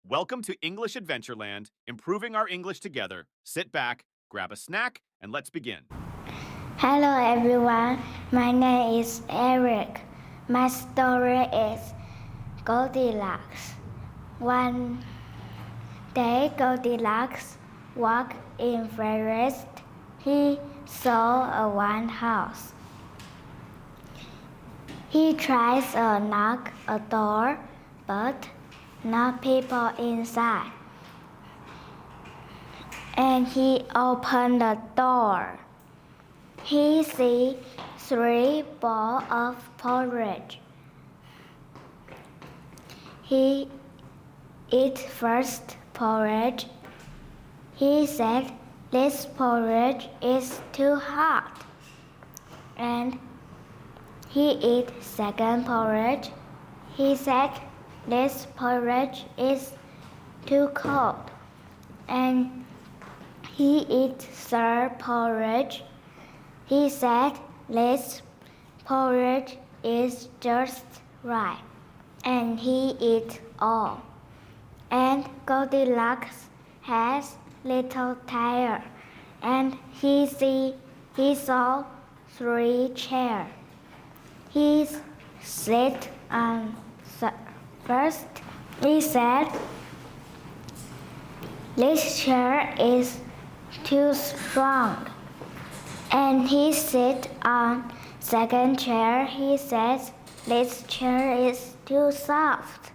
Welcome to English Adventureland, improving our English together. Sit back, grab a snack, and let's begin. Hello everyone, my name is Eric. My story is Goldilocks. One day Goldilocks walked in forest. He saw a one house. He tries to knock a door, but no people inside. And he opened the door. He sees 3 bowls of porridge. He eats first porridge. He said, "This porridge is too hot." And he eats second porridge. He said, "This porridge is too cold." And he eats third porridge. He said, "This porridge is just right." And he eats all. And Goldilocks has little tail, and he saw 3 chairs. He sat on first. He said, "This chair is too strong." And he sat on second chair. He says, "This chair is too soft."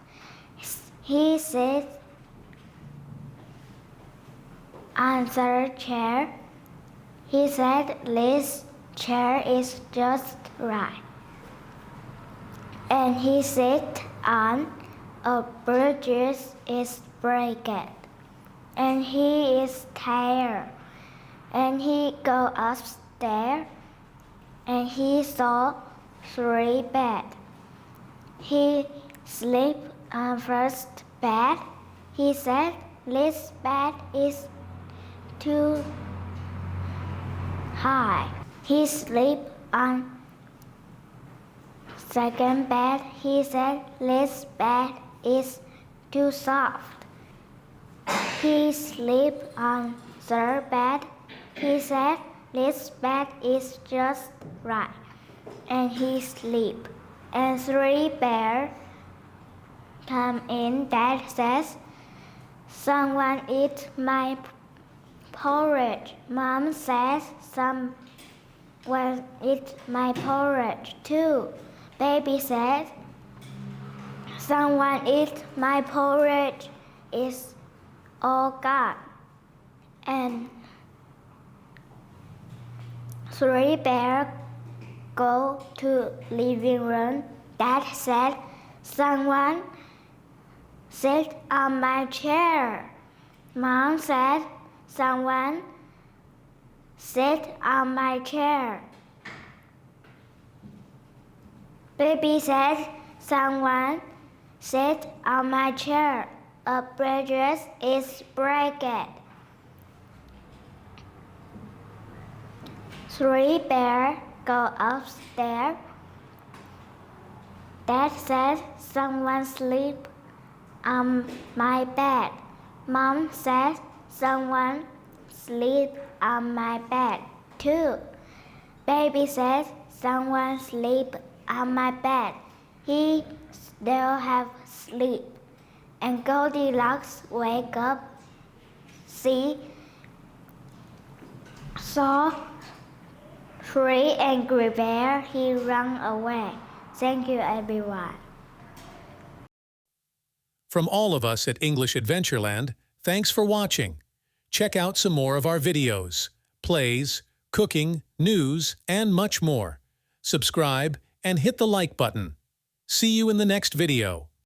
He sat on third chair. He said, "This chair is just right." And he sat on a bridge is breaking. And he is tired. And he go upstairs, and he saw 3 beds. He sleep on first bed. He said, "This bed is too high." He sleep on second bed. He said, "This bed is too soft." He sleep on third bed. He said, "This bed is just right." And he sleep. And 3 bears come in that says, "Someone eat my porridge." Mom says, "Someone eat my porridge too." Baby said, "Someone eat my porridge. It's all gone." And 3 bears go to living room. Dad said, "Someone sit on my chair." Mom said, "Someone sit on my chair." Baby said, "Someone sit on my chair. A bridge is breaking." 3 bears go upstairs. Dad said, "Someone sleep on my bed." Mom said, "Someone sleep on my bed too." Baby said, "Someone sleep on my bed." He still have sleep. And Goldilocks wake up, saw 3 angry bears. He ran away. Thank you, everyone. From all of us at English Adventureland, thanks for watching. Check out some more of our videos, plays, cooking, news, and much more. Subscribe and hit the like button. See you in the next video.